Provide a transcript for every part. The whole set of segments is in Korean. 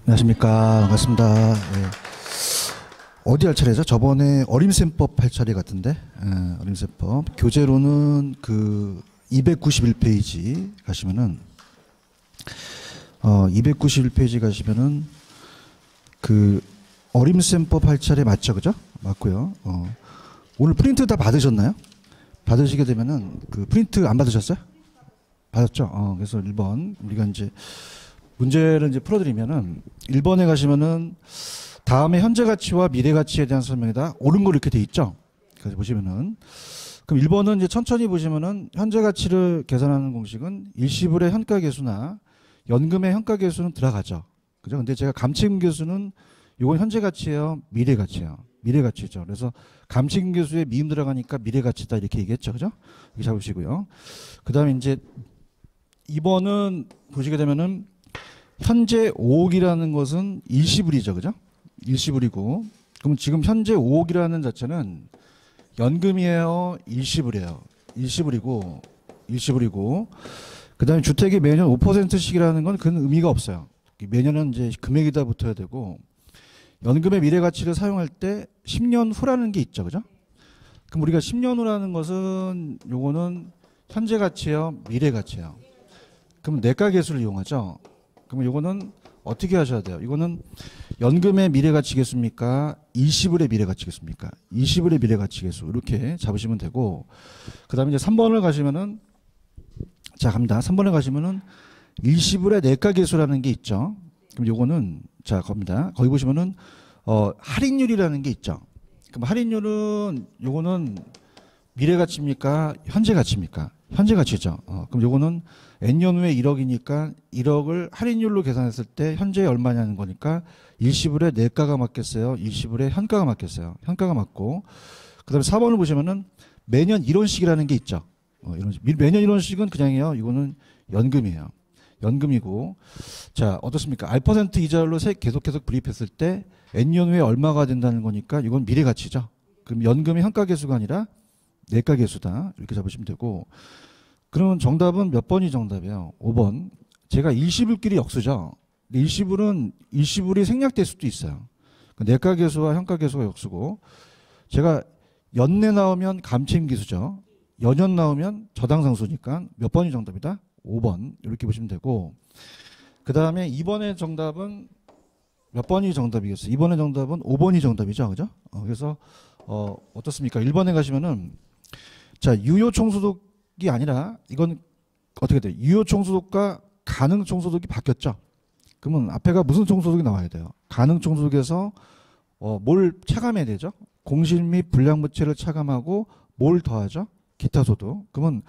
안녕하십니까. 반갑습니다. 네. 어디 할 차례죠? 저번에 어림셈법 할 차례 같은데. 어림셈법. 교재로는 그 291페이지 가시면은 291페이지 가시면은 그 어림셈법 할 차례 맞죠? 그죠? 맞고요. 오늘 프린트 다 받으셨나요? 받으시게 되면은 그 프린트 안 받으셨어요? 받았죠? 그래서 1번 우리가 이제 문제를 이제 풀어드리면은 1번에 가시면은 다음에 현재 가치와 미래 가치에 대한 설명이다. 옳은 거 이렇게 돼 있죠. 그래서 보시면은 그럼 1번은 이제 천천히 보시면은 현재 가치를 계산하는 공식은 일시불의 현가 계수나 연금의 현가 계수는 들어가죠. 그죠? 근데 제가 감치금 계수는 이건 현재 가치예요, 미래 가치예요. 미래 가치죠. 그래서 감치금 계수에 미음 들어가니까 미래 가치다 이렇게 얘기했죠. 그죠? 이렇게 잡으시고요. 그다음에 이제 2번은 보시게 되면은 현재 5억이라는 것은 일시불이죠. 그죠? 일시불이고. 그럼 지금 현재 5억이라는 자체는 연금이에요? 일시불이에요? 일시불이고. 그 다음에 주택이 매년 5%씩이라는 건 그건 의미가 없어요. 매년은 이제 금액이다 붙어야 되고, 연금의 미래 가치를 사용할 때 10년 후라는 게 있죠. 그죠? 그럼 우리가 10년 후라는 것은 요거는 현재 가치예요? 미래 가치예요? 그럼 내가 계수를 이용하죠. 그러면 이거는 어떻게 하셔야 돼요? 이거는 연금의 미래가치 계수입니까? 일시불의 미래가치 계수입니까? 일시불의 미래가치 계수 이렇게 잡으시면 되고, 그 다음에 이제 3번을 가시면은, 자 갑니다. 3번에 가시면은 일시불의 내가 계수라는 게 있죠. 그럼 요거는 자 겁니다. 거기 보시면은 할인율이라는 게 있죠. 그럼 할인율은 요거는 미래가치입니까? 현재 가치입니까? 현재 가치죠. 그럼 요거는 N년 후에 1억이니까 1억을 할인율로 계산했을 때 현재 얼마냐는 거니까 일시불에 내가가 맞겠어요? 일시불에 현가가 맞겠어요? 현가가 맞고, 그 다음에 4번을 보시면은 매년 1원씩이라는 게 있죠. 매년 1원씩은 그냥이에요. 이거는 연금이에요. 연금이고, 자 어떻습니까? 알퍼센트 이자율로 계속 불입했을 때 N년 후에 얼마가 된다는 거니까 이건 미래 가치죠. 그럼 연금의 현가 계수가 아니라 내가 계수다 이렇게 잡으시면 되고, 그러면 정답은 몇 번이 정답이에요? 5번. 제가 일시불끼리 역수죠. 일시불이 생략될 수도 있어요. 내가 계수와 현가 계수가 역수고, 제가 연내 나오면 감치임 기수죠. 연연 나오면 저당상수니까 몇 번이 정답이다? 5번 이렇게 보시면 되고, 그 다음에 2번의 정답은 몇 번이 정답이겠어요? 2번의 정답은 5번이 정답이죠. 그죠? 그래서 어떻습니까? 1번에 가시면은 자 유효 총소득이 아니라 이건 어떻게 돼요? 유효 총소득과 가능 총소득이 바뀌었죠. 그러면 앞에가 무슨 총소득이 나와야 돼요? 가능 총소득에서 뭘 차감해야 되죠? 공실 및 불량부채를 차감하고 뭘 더하죠? 기타 소득. 그러면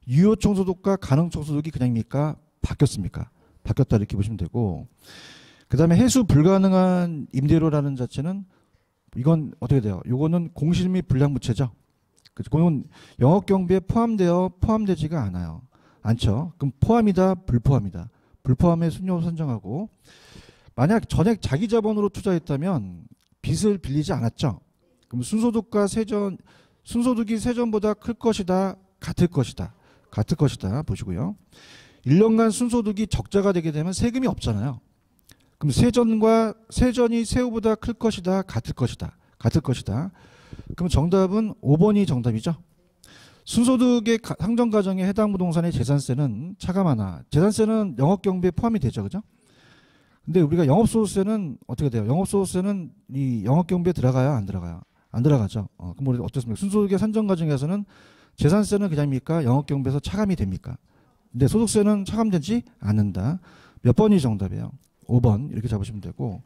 유효 총소득과 가능 총소득이 그냥입니까? 바뀌었습니까? 바뀌었다 이렇게 보시면 되고, 그 다음에 해수 불가능한 임대료라는 자체는 이건 어떻게 돼요? 이거는 공실 및 불량부채죠. 그건 영업경비에 포함되지가 않죠. 그럼 포함이다, 불포함이다. 불포함의 순위로 선정하고, 만약 전액 자기 자본으로 투자했다면 빚을 빌리지 않았죠. 그럼 순소득이 세전보다 클 것이다, 같을 것이다 보시고요. 1년간 순소득이 적자가 되게 되면 세금이 없잖아요. 그럼 세전이 세후보다 클 것이다, 같을 것이다. 그럼 정답은 5번이 정답이죠. 순소득의 상정 과정에 해당 부동산의 재산세는 차감하나, 재산세는 영업경비에 포함이 되죠. 그죠? 근데 우리가 영업소득세는 어떻게 돼요? 영업소득세는 이 영업경비에 들어가요? 안 들어가요? 안 들어가죠. 그럼 우리 어떻습니까? 순소득의 산정 과정에서는 재산세는 그냥입니까? 영업경비에서 차감이 됩니까? 근데 소득세는 차감되지 않는다. 몇 번이 정답이에요? 5번 이렇게 잡으시면 되고,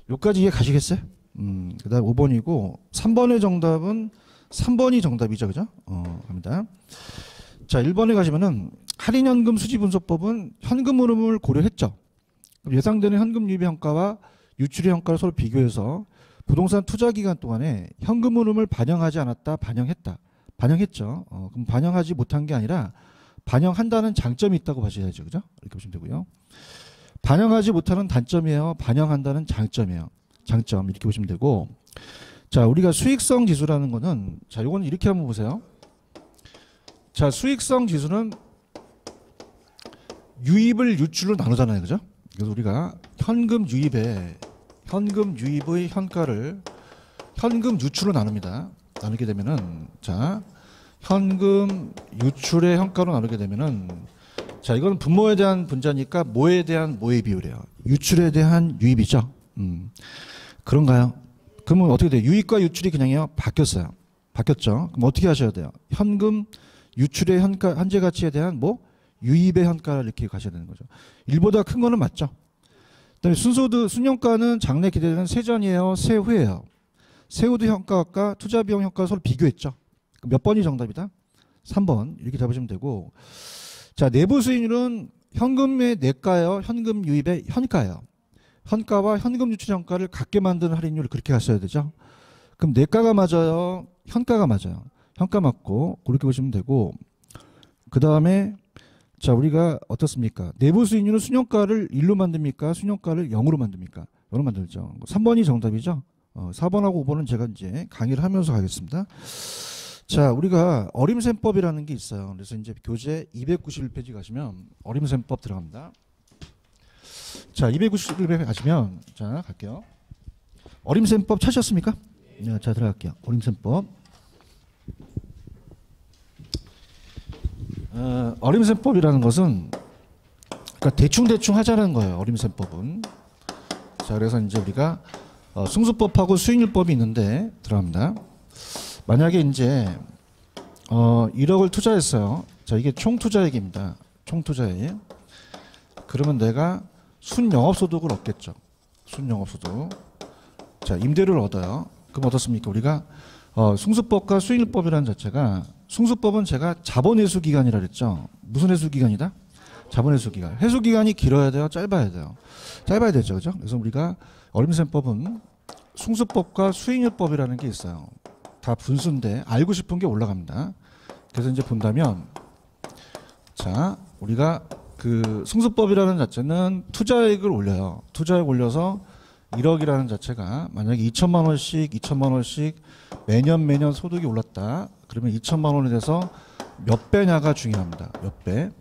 여기까지 이해 가시겠어요? 그 다음 5번이고, 3번의 정답은 3번이 정답이죠. 그죠? 갑니다. 자, 1번에 가시면은 할인연금 수지분석법은 현금 흐름을 고려했죠. 예상되는 현금 유입의 현가와 유출의 현가를 서로 비교해서 부동산 투자 기간 동안에 현금 흐름을 반영하지 않았다, 반영했죠. 그럼 반영하지 못한 게 아니라 반영한다는 장점이 있다고 보셔야죠. 그죠? 이렇게 보시면 되고요. 반영하지 못하는 단점이에요, 반영한다는 장점이에요. 장점 이렇게 보시면 되고, 자 우리가 수익성 지수라는 거는, 자 요거는 이렇게 한번 보세요. 자 수익성 지수는 유입을 유출로 나누잖아요. 그죠? 그래서 우리가 현금 유입의 현가를 현금 유출로 나눕니다. 나누게 되면은 자 현금 유출의 현가로 나누게 되면은 자 이건 분모에 대한 분자니까 모에 대한 모의 비율이에요. 유출에 대한 유입이죠. 그런가요? 그러면 어떻게 돼요? 유입과 유출이 그냥요 바뀌었어요. 바뀌었죠. 그럼 어떻게 하셔야 돼요? 현금 유출의 현재 가치에 대한 뭐 유입의 현가를 이렇게 가셔야 되는 거죠. 1보다 큰 거는 맞죠. 그다음에 순현가는 장래 기대되는 세전이에요, 세후예요. 세후도 현가과 투자 비용 현가 서로 비교했죠. 몇 번이 정답이다? 3번 이렇게 잡으시면 되고 자 내부 수익률은 현금의 내가예요, 현금 유입의 현가예요. 현가와 현금 유출 현가를 같게 만드는 할인율을 그렇게 가셔야 되죠. 그럼 내가가 맞아요, 현가가 맞아요. 현가 맞고 그렇게 보시면 되고 그 다음에 자 우리가 어떻습니까? 내부 수익률은 순현가를 1로 만듭니까? 순현가를 0으로 만듭니까? 0으로 만들죠. 3번이 정답이죠. 4번하고 5번은 제가 이제 강의를 하면서 가겠습니다. 자 우리가 어림셈법이라는 게 있어요. 그래서 이제 교재 291페이지 가시면 어림셈법 들어갑니다. 자 291페이지 가시면 자 갈게요. 어림셈법 찾으셨습니까? 네, 자 들어갈게요. 어림셈법. 어림셈법이라는 것은 그러니까 대충 하자는 거예요. 어림셈법은. 자 그래서 이제 우리가 승수법하고 수익률법이 있는데 들어갑니다. 만약에 이제 1억을 투자했어요. 자 이게 총 투자액입니다. 총 투자액. 그러면 내가 순영업소득을 얻겠죠. 순영업소득. 자 임대료를 얻어요. 그럼 어떻습니까? 우리가 승수법과 수익률법이라는 자체가 승수법은 제가 자본회수기간이라 그랬죠. 무슨 회수기간이다? 자본회수기간. 회수기간이 길어야 돼요? 짧아야 돼요? 짧아야 되죠. 그죠? 그래서 우리가 어림셈법은 승수법과 수익률법이라는 게 있어요. 다 분수인데 알고 싶은 게 올라갑니다. 그래서 이제 본다면 자 우리가 그 승수법이라는 자체는 투자액을 올려요. 투자액 올려서 1억이라는 자체가 만약에 2천만 원씩 매년 소득이 올랐다. 그러면 2천만 원에 대해서 몇 배냐가 중요합니다. 몇 배.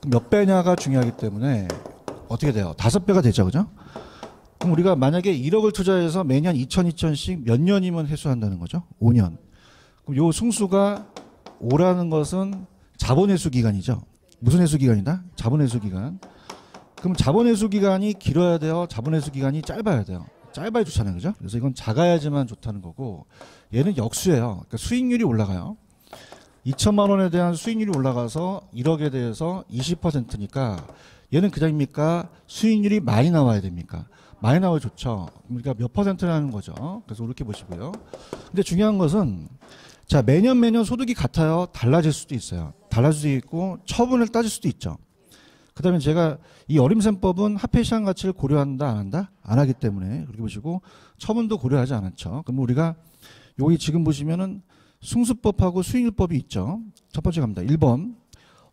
몇 배냐가 중요하기 때문에 어떻게 돼요? 5배가 되죠. 그죠? 그럼 우리가 만약에 1억을 투자해서 매년 2천씩 몇 년이면 회수한다는 거죠? 5년. 그럼 요 승수가 5라는 것은 자본회수 기간이죠. 무슨 회수 기간이다? 자본회수 기간. 그럼 자본회수 기간이 길어야 돼요? 자본회수 기간이 짧아야 돼요? 짧아야 좋잖아요. 그죠? 그래서 이건 작아야지만 좋다는 거고 얘는 역수예요. 그러니까 수익률이 올라가요. 2천만 원에 대한 수익률이 올라가서 1억에 대해서 20%니까 얘는 그냥입니까? 수익률이 많이 나와야 됩니까? 많이 나와야 좋죠. 그러니까 몇 퍼센트라는 거죠. 그래서 이렇게 보시고요. 근데 중요한 것은 자 매년 소득이 같아요. 달라질 수도 있어요. 달라질 수도 있고 처분을 따질 수도 있죠. 그 다음에 제가 이 어림셈법은 화폐 시장 가치를 고려한다 안 한다? 안 하기 때문에 그렇게 보시고 처분도 고려하지 않았죠. 그럼 우리가 여기 지금 보시면은 승수법하고 수익률법이 있죠. 첫 번째 갑니다. 1번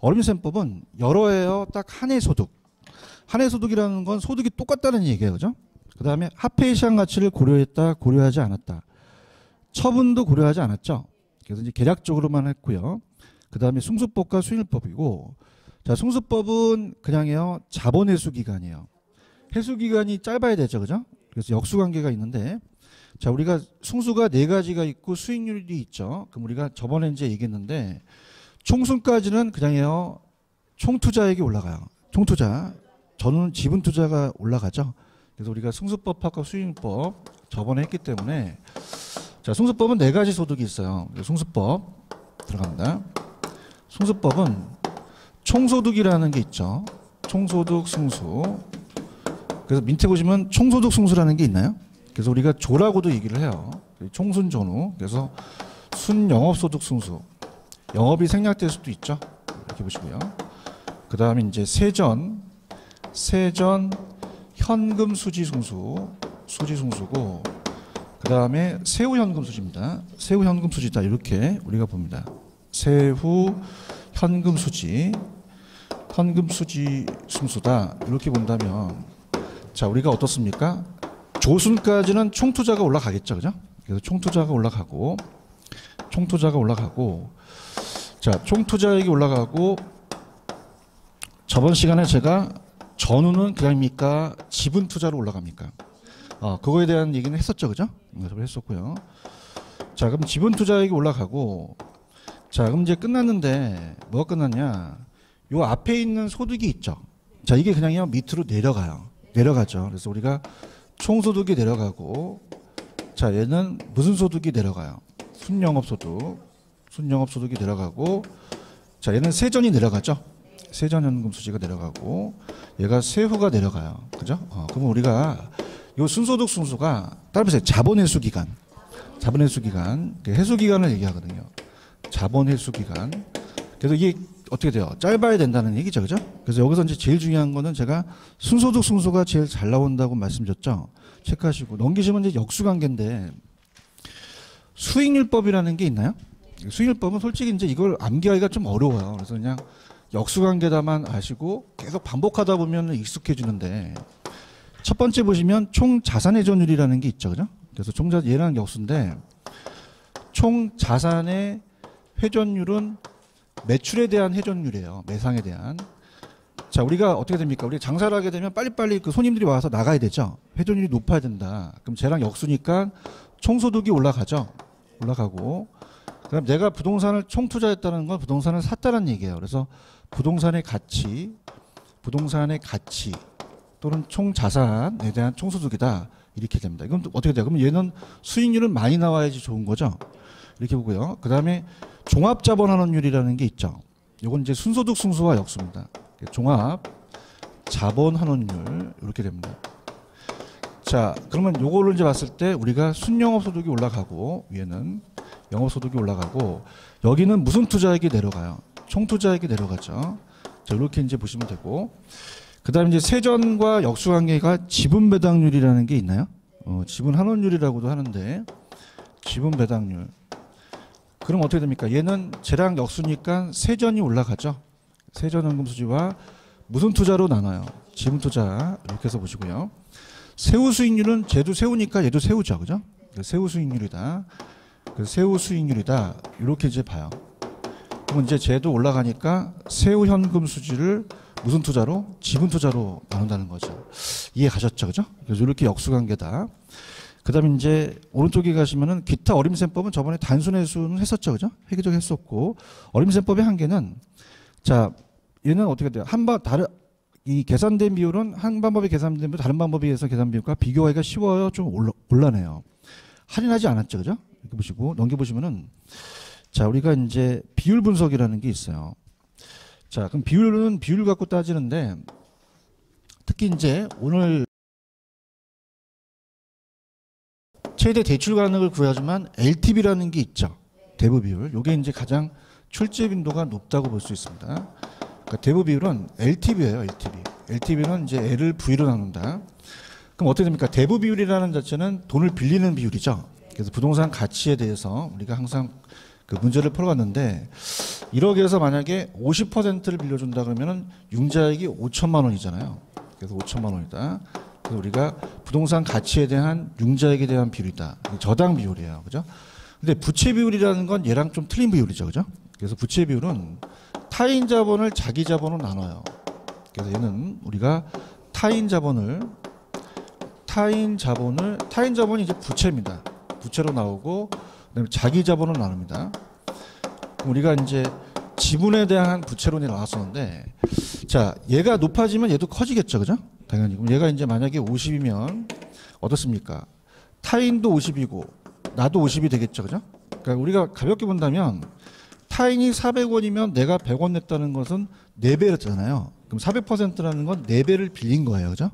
어림셈법은 여러 해요. 딱 한 해 소득. 한 해 소득이라는 건 소득이 똑같다는 얘기예요. 그죠? 그 다음에 화폐 시장 가치를 고려했다 고려하지 않았다. 처분도 고려하지 않았죠. 그래서 이제 계략적으로만 했고요. 그 다음에 승수법과 수익률법이고 자, 승수법은 그냥요 자본 회수 기간이에요. 회수 기간이 짧아야 되죠, 그죠? 그래서 역수 관계가 있는데, 자 우리가 승수가 4가지가 있고 수익률이 있죠. 그럼 우리가 저번에 이제 얘기했는데 총순까지는 그냥요 총 투자액이 올라가요. 총 투자, 저는 지분 투자가 올라가죠. 그래서 우리가 승수법하고 수익률법 저번에 했기 때문에 자 승수법은 4가지 소득이 있어요. 승수법 들어갑니다. 승수법은 총소득이라는 게 있죠. 총소득 승수. 그래서 밑에 보시면 총소득 승수라는 게 있나요? 그래서 우리가 조라고도 얘기를 해요. 총순전후. 그래서 순영업소득 승수. 영업이 생략될 수도 있죠. 이렇게 보시고요. 그 다음에 이제 세전 현금 수지 승수. 수지 승수고 그 다음에 세후 현금 수지입니다. 세후 현금 수지다. 이렇게 우리가 봅니다. 세후 현금 수지. 현금 수지 승수다. 이렇게 본다면 자 우리가 어떻습니까? 조순까지는 총투자가 올라가겠죠. 그죠? 그래서 총투자가 올라가고 자 총투자액이 올라가고 저번 시간에 제가 전후는 그냥입니까? 지분 투자로 올라갑니까? 그거에 대한 얘기는 했었죠, 그죠? 했었고요. 자, 그럼 지분 투자액이 올라가고, 자, 그럼 이제 끝났는데 뭐가 끝났냐? 요 앞에 있는 소득이 있죠. 자, 이게 그냥요 밑으로 내려가죠. 그래서 우리가 총소득이 내려가고, 자, 얘는 무슨 소득이 내려가요? 순영업소득이 내려가고, 자, 얘는 세전이 내려가죠. 세전연금 수지가 내려가고, 얘가 세후가 내려가요. 그죠? 그러면 우리가 요 순소득 순수가 따라서 자본회수기간, 해수기간을 얘기하거든요. 자본회수기간. 그래서 이게 어떻게 돼요? 짧아야 된다는 얘기죠, 그죠? 그래서 여기서 이제 제일 중요한 거는 제가 순소득 순수가 제일 잘 나온다고 말씀드렸죠. 체크하시고 넘기시면 이제 역수관계인데 수익률법이라는 게 있나요? 수익률법은 솔직히 이제 이걸 암기하기가 좀 어려워요. 그래서 그냥 역수관계다만 아시고 계속 반복하다 보면 익숙해지는데 첫 번째 보시면 총 자산회전율이라는 게 있죠, 그죠? 그래서 얘랑 역수인데 총 자산의 회전율은 매출에 대한 회전율이에요. 매상에 대한. 자, 우리가 어떻게 됩니까? 우리가 장사를 하게 되면 빨리빨리 그 손님들이 와서 나가야 되죠. 회전율이 높아야 된다. 그럼 쟤랑 역수니까 총소득이 올라가죠. 올라가고. 그럼 내가 부동산을 총투자했다는 건 부동산을 샀다는 얘기예요. 그래서 부동산의 가치 또는 총자산에 대한 총소득이다. 이렇게 됩니다. 이건 또 어떻게 돼요? 그럼 얘는 수익률은 많이 나와야지 좋은 거죠. 이렇게 보고요. 그 다음에 종합자본환원율이라는 게 있죠. 이건 이제 순소득 순수와 역수입니다. 종합자본환원율 이렇게 됩니다. 자, 그러면 요거를 이제 봤을 때 우리가 순영업소득이 올라가고 위에는 영업소득이 올라가고 여기는 무슨 투자액이 내려가요? 총투자액이 내려가죠. 자, 이렇게 이제 보시면 되고 그 다음에 이제 세전과 역수관계가 지분배당률이라는 게 있나요? 지분환원율이라고도 하는데 지분배당률. 그럼 어떻게 됩니까? 얘는 쟤랑 역수니까 세전이 올라가죠. 세전연금 수지와 무슨 투자로 나눠요? 지분 투자 이렇게 해서 보시고요. 세후 수익률은 쟤도 세후니까 얘도 세후죠, 그죠? 세후 수익률이다. 세후 수익률이다. 이렇게 이제 봐요. 그럼 이제 쟤도 올라가니까 세후 현금 수지를 무슨 투자로? 지분 투자로 나눈다는 거죠. 이해 가셨죠, 그죠? 그래서 이렇게 역수관계다. 그다음에 이제 오른쪽에 가시면은 기타 어림셈법은 저번에 단순회수는 했었죠, 그죠? 회계적 했었고 어림셈법의 한계는 자 얘는 어떻게 돼요? 이 계산된 비율은 한 방법의 계산된 비율 다른 방법에 의해서 계산 비율과 비교하기가 쉬워요, 좀 곤란해요. 할인하지 않았죠, 그죠? 이렇게 보시고 넘겨보시면은 자 우리가 이제 비율 분석이라는 게 있어요. 자 그럼 비율은 비율 갖고 따지는데 특히 이제 오늘 최대 대출 가능을 구하지만 LTV라는 게 있죠. 대부 비율. 이게 이제 가장 출제 빈도가 높다고 볼 수 있습니다. 그러니까 대부 비율은 LTV예요. LTV는 이제 L을 V로 나눈다. 그럼 어떻게 됩니까? 대부 비율이라는 자체는 돈을 빌리는 비율이죠. 그래서 부동산 가치에 대해서 우리가 항상 그 문제를 풀어봤는데 1억에서 만약에 50%를 빌려준다 그러면은 융자액이 5천만 원이잖아요. 그래서 5천만 원이다. 그래서 우리가 부동산 가치에 대한 융자액에 대한 비율이다. 저당 비율이에요. 그죠? 근데 부채 비율이라는 건 얘랑 좀 틀린 비율이죠. 그죠? 그래서 부채 비율은 타인 자본을 자기 자본으로 나눠요. 그래서 얘는 우리가 타인 자본이 이제 부채입니다. 부채로 나오고 그다음에 자기 자본으로 나눕니다. 그럼 우리가 이제 지분에 대한 부채론이 나왔었는데 자 얘가 높아지면 얘도 커지겠죠. 그죠? 당연히. 그럼 얘가 이제 만약에 50이면 어떻습니까? 타인도 50이고 나도 50이 되겠죠. 그죠? 그러니까 우리가 가볍게 본다면 타인이 400원이면 내가 100원 냈다는 것은 4배였잖아요. 그럼 400%라는 건 4배를 빌린 거예요. 그죠?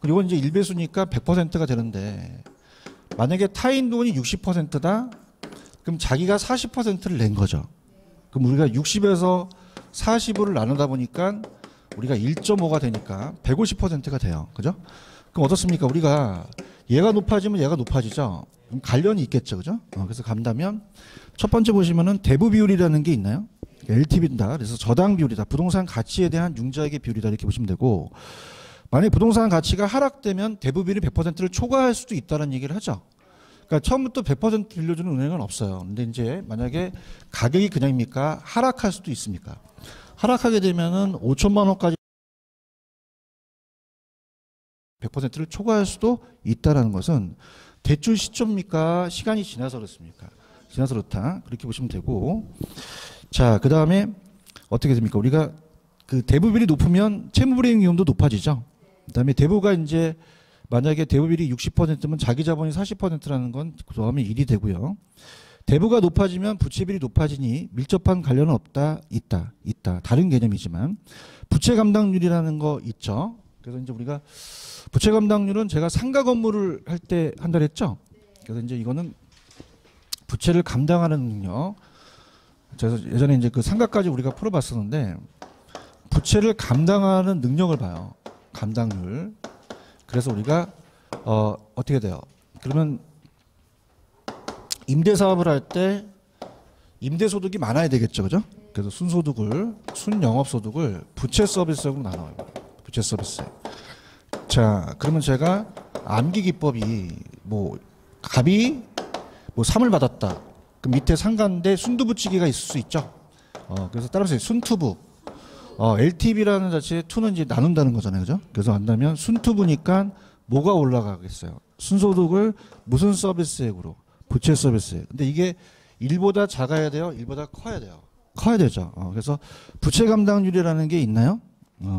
그리고 이건 이제 1배수니까 100%가 되는데 만약에 타인 돈이 60%다? 그럼 자기가 40%를 낸 거죠. 그럼 우리가 60에서 40을 나누다 보니까 우리가 1.5가 되니까 150%가 돼요. 그죠? 그럼 어떻습니까? 우리가 얘가 높아지면 얘가 높아지죠. 그럼 관련이 있겠죠. 그죠? 그래서 간다면 첫 번째 보시면은 대부 비율이라는 게 있나요? LTV다. 그래서 저당 비율이다. 부동산 가치에 대한 융자액의 비율이다. 이렇게 보시면 되고 만약에 부동산 가치가 하락되면 대부 비율이 100%를 초과할 수도 있다는 얘기를 하죠. 그러니까 처음부터 100% 빌려주는 은행은 없어요. 근데 이제 만약에 가격이 그냥입니까? 하락할 수도 있습니까? 하락하게 되면은 5천만 원까지 100%를 초과할 수도 있다라는 것은 대출 시점입니까? 시간이 지나서 그렇습니까? 지나서 그렇다. 그렇게 보시면 되고. 자, 그 다음에 어떻게 됩니까? 우리가 그 대부비율이 높으면 채무불이행 위험도 높아지죠. 그 다음에 대부가 이제 만약에 대부비율이 60%면 자기 자본이 40%라는 건 그다음에 1이 되고요. 대부가 높아지면 부채비율이 높아지니 밀접한 관련은 없다, 있다. 다른 개념이지만 부채 감당률이라는 거 있죠. 그래서 이제 우리가 부채 감당률은 제가 상가 건물을 할 때 한다 했죠. 그래서 이제 이거는 부채를 감당하는 능력. 그래서 예전에 이제 그 상가까지 우리가 풀어봤었는데 부채를 감당하는 능력을 봐요. 감당률. 그래서 우리가 어떻게 돼요? 그러면 임대 사업을 할 때 임대 소득이 많아야 되겠죠, 그죠? 그래서 순영업소득을 부채 서비스액으로 나눠요. 부채 서비스액. 자, 그러면 제가 암기 기법이 뭐 갑이 뭐 3을 받았다. 그 밑에 상가인데 순두부찌개가 있을 수 있죠. 그래서 따라서 순투부. LTV라는 자체의 투는 이제 나눈다는 거잖아요, 그죠? 그래서 한다면 순투부니까 뭐가 올라가겠어요? 순소득을 무슨 서비스액으로? 부채 서비스액. 근데 이게 1보다 작아야 돼요? 1보다 커야 돼요? 커야 되죠. 그래서 부채 감당률이라는 게 있나요?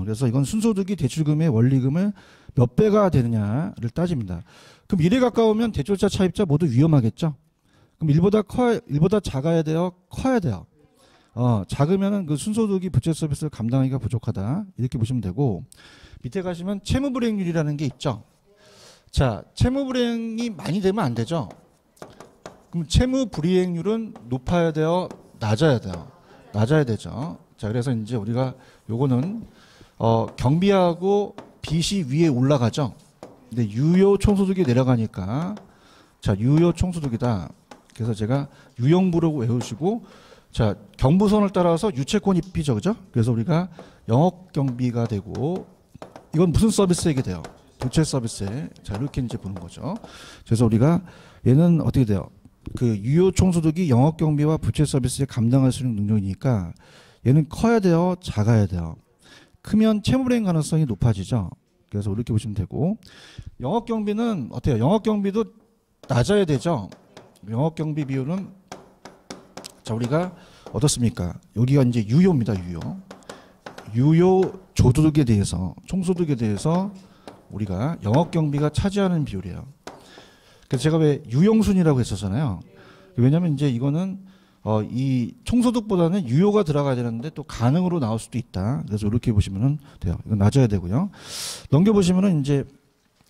그래서 이건 순소득이 대출금의 원리금을 몇 배가 되느냐를 따집니다. 그럼 1에 가까우면 대출자 차입자 모두 위험하겠죠? 그럼 1보다 작아야 돼요? 커야 돼요? 작으면은 그 순소득이 부채 서비스를 감당하기가 부족하다. 이렇게 보시면 되고, 밑에 가시면 채무불이행률이라는 게 있죠. 자, 채무불이행이 많이 되면 안 되죠. 그럼 채무불이행률은 높아야 돼요? 낮아야 돼요? 낮아야 되죠. 자, 그래서 이제 우리가 요거는 경비하고 빚이 위에 올라가죠. 근데 유효 총소득이 내려가니까 자, 유효 총소득이다. 그래서 제가 유형부라고 외우시고, 자, 경부선을 따라서 유채권 입비죠, 그죠? 그래서 우리가 영업 경비가 되고, 이건 무슨 서비스액이 돼요? 부채 서비스액. 자, 이렇게 이제 보는 거죠. 그래서 우리가 얘는 어떻게 돼요? 그 유효 총소득이 영업 경비와 부채 서비스에 감당할 수 있는 능력이니까 얘는 커야 돼요, 작아야 돼요. 크면 채무불이행 가능성이 높아지죠. 그래서 이렇게 보시면 되고, 영업 경비는 어때요? 영업 경비도 낮아야 되죠. 영업 경비 비율은 자, 우리가 어떻습니까? 여기가 이제 유효입니다, 유효. 유효 조소득에 대해서, 총소득에 대해서 우리가 영업 경비가 차지하는 비율이에요. 그래서 제가 왜 유형순이라고 했었잖아요. 왜냐하면 이제 이거는 이 총소득보다는 유효가 들어가야 되는데 또 가능으로 나올 수도 있다. 그래서 이렇게 보시면 돼요. 이건 낮아야 되고요. 넘겨보시면은 이제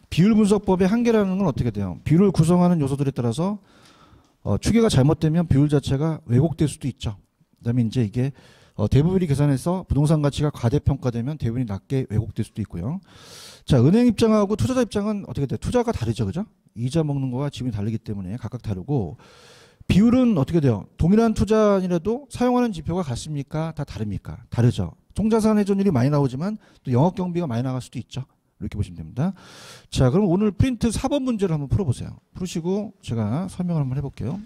비율 분석법의 한계라는 건 어떻게 돼요? 비율을 구성하는 요소들에 따라서 추계가 잘못되면 비율 자체가 왜곡될 수도 있죠. 그다음에 이제 이게 대부분이 계산해서 부동산 가치가 과대평가되면 대부분이 낮게 왜곡될 수도 있고요. 자, 은행 입장하고 투자자 입장은 어떻게 돼요? 투자가 다르죠, 그죠? 이자 먹는 거와 지분이 다르기 때문에 각각 다르고, 비율은 어떻게 돼요? 동일한 투자이라도 사용하는 지표가 같습니까? 다 다릅니까? 다르죠. 총자산 회전율이 많이 나오지만 또 영업 경비가 많이 나갈 수도 있죠. 이렇게 보시면 됩니다. 자, 그럼 오늘 프린트 4번 문제를 한번 풀어보세요. 풀으시고 제가 설명을 한번 해볼게요.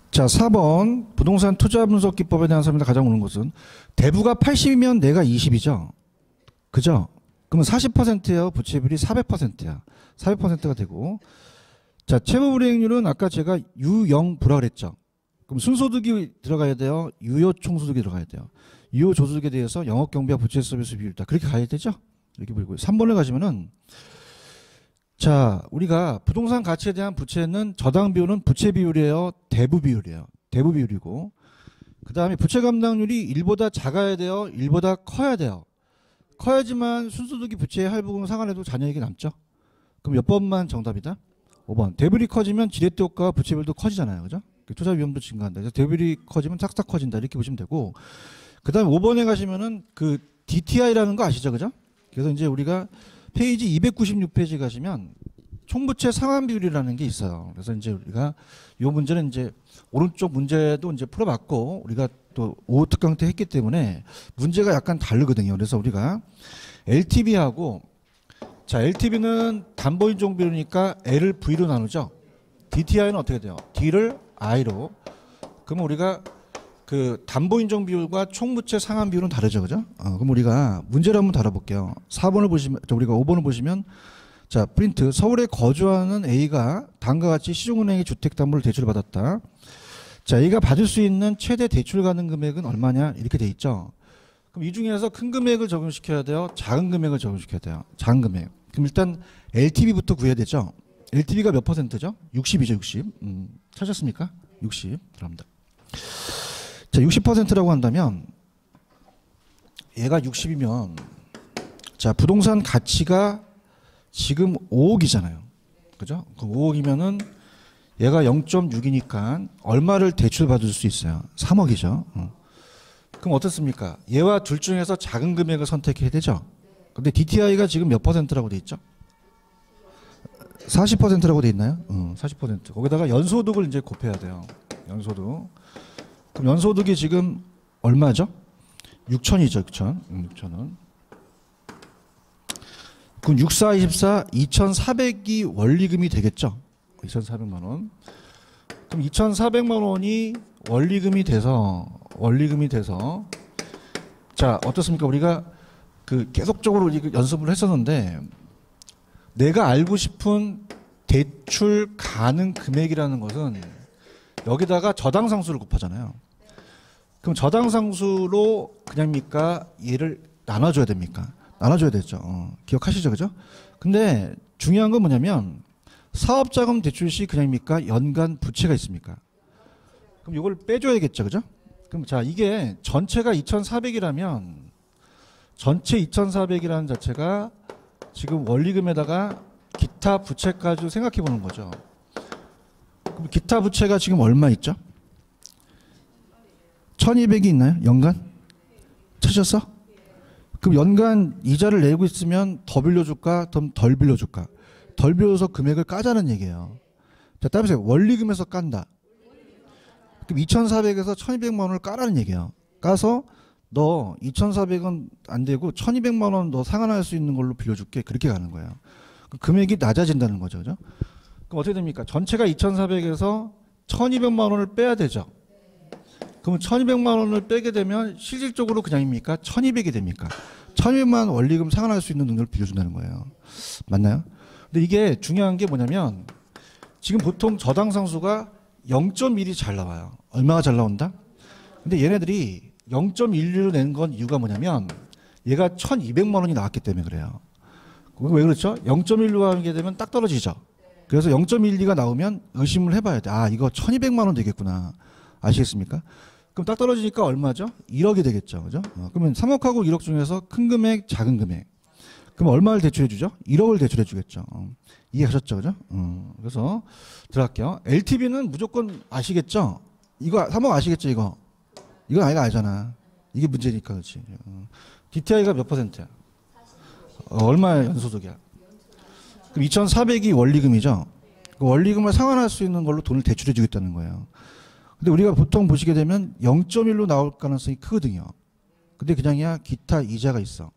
자, 4번 부동산 투자 분석 기법에 대한 설명에 가장 오는 것은 대부가 80이면 내가 20이죠. 그죠? 그러면 40%예요. 부채비율이 400%야. 400%가 되고, 자, 채무불이행률은 아까 제가 유영부라 그랬죠. 그럼 순소득이 들어가야 돼요. 유효 총소득이 들어가야 돼요. 유효 조소득에 대해서 영업 경비와 부채 서비스 비율이다. 그렇게 가야 되죠. 이렇게 보이고 3번을 가시면은, 자, 우리가 부동산 가치에 대한 부채는 저당 비율은 부채 비율이에요, 대부 비율이에요. 대부 비율이고, 그 다음에 부채 감당률이 1보다 작아야 돼요, 1보다 커야 돼요. 커야지만 순소득이 부채의 할부금 상환해도 잔여액이 남죠. 그럼 몇 번만 정답이다? 5번. 대부율이 커지면 지렛대 효과와 부채 비율도 커지잖아요, 그죠? 투자 위험도 증가한다. 그래서 대출이 커지면 싹싹 커진다. 이렇게 보시면 되고, 그 다음에 5번에 가시면은 그 DTI라는 거 아시죠? 그죠? 그래서 이제 우리가 페이지 296페이지 가시면 총부채 상환 비율이라는 게 있어요. 그래서 이제 우리가 이 문제는 이제 오른쪽 문제도 이제 풀어봤고, 우리가 또 5 특강 때 했기 때문에 문제가 약간 다르거든요. 그래서 우리가 LTV하고, 자, LTV는 담보인종 비율이니까 L을 V로 나누죠. DTI는 어떻게 돼요? D를 I로. 그러면 우리가 그 담보인종 비율과 총부채 상환 비율은 다르죠. 그죠? 그럼 우리가 문제를 한번 다뤄볼게요. 4번을 보시면, 우리가 5번을 보시면, 자, 프린트. 서울에 거주하는 A가 다음과 같이 시중은행에 주택담보를 대출을 받았다. 자, A가 받을 수 있는 최대 대출 가능 금액은 얼마냐? 이렇게 돼 있죠. 그럼 이 중에서 큰 금액을 적용시켜야 돼요? 작은 금액을 적용시켜야 돼요? 작은 금액. 그럼 일단 LTV부터 구해야 되죠? LTV가 몇 %죠? 60이죠, 60. 찾았습니까? 60. 들어갑니다. 자, 60%라고 한다면 얘가 60이면 자, 부동산 가치가 지금 5억이잖아요. 그죠? 그럼 5억이면은 얘가 0.6이니까 얼마를 대출받을 수 있어요? 3억이죠. 그럼 어떻습니까? 얘와 둘 중에서 작은 금액을 선택해야 되죠. 근데 DTI가 지금 몇 %라고 돼 있죠? 40%라고 돼 있나요? 40%. 거기다가 연소득을 이제 곱해야 돼요. 연소득. 그럼 연소득이 지금 얼마죠? 6천이죠, 6천. 6천은. 그럼 6, 4, 24, 2,400이 원리금이 되겠죠? 2,400만 원. 그럼 2,400만 원이 원리금이 돼서 자, 어떻습니까? 우리가 그 계속적으로 연습을 했었는데 내가 알고 싶은 대출 가능 금액이라는 것은 여기다가 저당상수를 곱하잖아요. 그럼 저당상수로 그냥입니까? 얘를 나눠줘야 됩니까? 나눠줘야 되죠. 기억하시죠? 그죠? 근데 중요한 건 뭐냐면 사업자금 대출 시 그냥입니까? 연간 부채가 있습니까? 그럼 이걸 빼줘야겠죠. 그죠? 그럼 자, 이게 전체가 2,400이라면 전체 2,400이라는 자체가 지금 원리금에다가 기타 부채까지 생각해 보는 거죠. 그럼 기타 부채가 지금 얼마 있죠? 1,200이 있나요? 연간? 찾으셨어? 그럼 연간 이자를 내고 있으면 더 빌려줄까? 덜 빌려줄까? 덜 빌려서 금액을 까자는 얘기예요. 자, 따라서 원리금에서 깐다. 그럼 2,400에서 1,200만 원을 까라는 얘기예요. 까서 너 2,400원 안 되고 1,200만 원 너 상환할 수 있는 걸로 빌려줄게. 그렇게 가는 거예요. 금액이 낮아진다는 거죠. 그죠? 그럼 어떻게 됩니까? 전체가 2,400에서 1,200만 원을 빼야 되죠. 그러면 1,200만 원을 빼게 되면 실질적으로 그냥입니까? 1,200이 됩니까? 1,200만 원 원리금 상환할 수 있는 능력을 빌려준다는 거예요. 맞나요? 근데 이게 중요한 게 뭐냐면 지금 보통 저당상수가 0.1이 잘 나와요. 얼마가 잘 나온다? 근데 얘네들이 0.12로 낸 건 이유가 뭐냐면 얘가 1,200만 원이 나왔기 때문에 그래요. 왜 그렇죠? 0.1로 하게 되면 딱 떨어지죠. 그래서 0.12가 나오면 의심을 해봐야 돼. 아, 이거 1,200만 원 되겠구나. 아시겠습니까? 그럼 딱 떨어지니까 얼마죠? 1억이 되겠죠. 그죠? 그러면 3억하고 1억 중에서 큰 금액, 작은 금액. 그럼 얼마를 대출해 주죠? 1억을 대출해 주겠죠. 이해하셨죠? 그죠? 그래서 들어갈게요. LTV는 무조건 아시겠죠? 이거 3억 아시겠죠? 이건 아이가 알잖아. 이게 문제니까 그렇지. DTI가 몇 %야? 얼마의 연소득이야? 그럼 2,400이 원리금이죠. 그 원리금을 상환할 수 있는 걸로 돈을 대출해 주겠다는 거예요. 근데 우리가 보통 보시게 되면 0.1로 나올 가능성이 크거든요. 근데 그냥이야 기타 이자가 있어.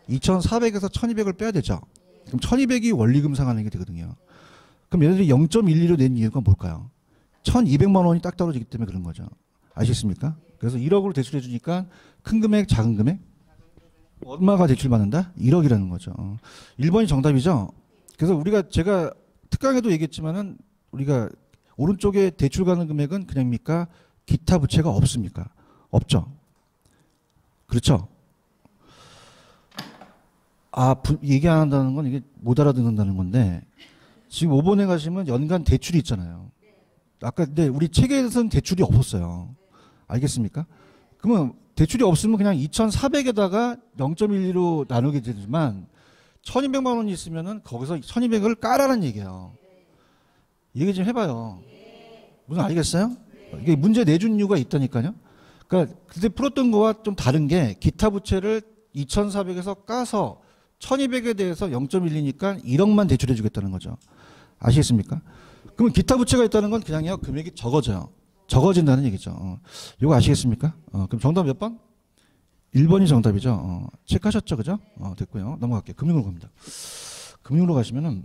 2,400에서 1,200을 빼야 되죠. 그럼 1,200이 원리금 상환하는 게 되거든요. 그럼 얘네들이 0.12로 낸 이유가 뭘까요? 1,200만 원이 딱 떨어지기 때문에 그런 거죠. 아시겠습니까? 그래서 1억으로 대출해 주니까 큰 금액, 작은 금액? 얼마가 대출받는다? 1억이라는 거죠. 1번이 정답이죠. 그래서 제가 특강에도 얘기했지만은 우리가 오른쪽에 대출 가능 금액은 그냥입니까? 기타 부채가 없습니까? 없죠. 그렇죠? 얘기 안 한다는 건 이게 못 알아듣는다는 건데 지금 5번에 가시면 연간 대출이 있잖아요. 아까 근데 우리 책에서는 대출이 없었어요. 알겠습니까? 그러면 대출이 없으면 그냥 2,400에다가 0.12로 나누게 되지만 1,200만 원이 있으면은 거기서 1,200을 까라는 얘기예요. 얘기 좀 해봐요. 무슨 알겠어요? 이게 문제 내준 이유가 있다니까요. 그러니까 그때 풀었던 거와 좀 다른 게 기타 부채를 2,400에서 까서 1,200에 대해서 0.12니까 1억만 대출해 주겠다는 거죠. 아시겠습니까? 그러면 기타 부채가 있다는 건 그냥요 금액이 적어져요. 적어진다는 얘기죠. 이거 아시겠습니까? 그럼 정답 몇 번? 1번이 정답이죠. 체크하셨죠, 그죠? 됐고요. 넘어갈게요. 금융으로 갑니다. 금융으로 가시면은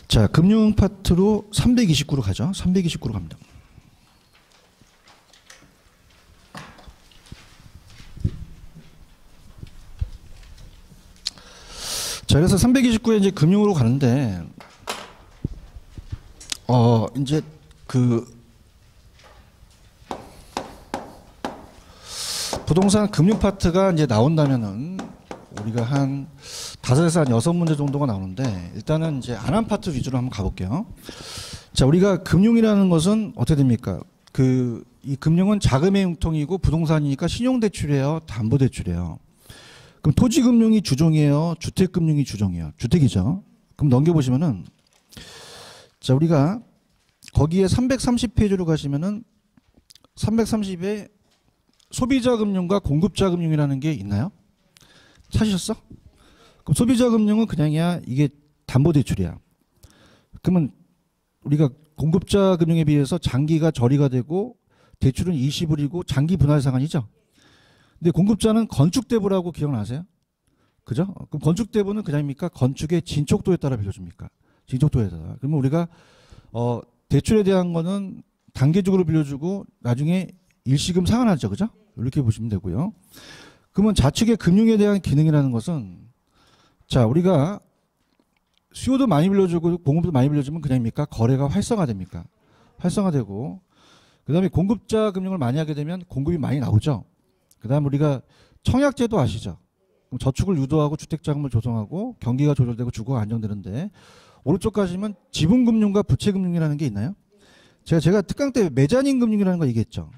자, 금융 파트로 329로 가죠. 329로 갑니다. 자, 그래서 329에 이제 금융으로 가는데, 이제 부동산 금융 파트가 이제 나온다면은 우리가 한 5에서 한 6문제 정도가 나오는데, 일단은 이제 안 한 파트 위주로 한번 가볼게요. 자, 우리가 금융이라는 것은 어떻게 됩니까? 이 금융은 자금의 융통이고 부동산이니까 신용대출이에요, 담보대출이에요. 그럼 토지금융이 주종이에요, 주택금융이 주종이에요? 주택이죠. 그럼 넘겨보시면은, 자, 우리가 거기에 330페이지로 가시면은 330에 소비자금융과 공급자금융이라는 게 있나요? 찾으셨어? 그럼 소비자금융은 그냥이야, 이게 담보대출이야. 그러면 우리가 공급자금융에 비해서 장기가 저리가 되고 대출은 일시불이고 장기 분할상환이죠. 근데 공급자는 건축대부라고 기억나세요? 그죠? 그럼 건축대부는 그냥입니까? 건축의 진척도에 따라 빌려줍니까? 진척도에 따라. 그러면 우리가 대출에 대한 거는 단계적으로 빌려주고 나중에 일시금 상환하죠, 그죠? 이렇게 보시면 되고요. 그러면 좌측의 금융에 대한 기능이라는 것은, 자, 우리가 수요도 많이 빌려주고 공급도 많이 빌려주면 그냥입니까? 거래가 활성화됩니까? 활성화되고, 그 다음에 공급자 금융을 많이 하게 되면 공급이 많이 나오죠. 그 다음 우리가 청약제도 아시죠? 그럼 저축을 유도하고 주택자금을 조성하고 경기가 조절되고 주거가 안정되는데, 오른쪽 가시면 지분금융과 부채금융이라는 게 있나요? 제가 특강 때 메자닌 금융이라는 거 얘기했죠.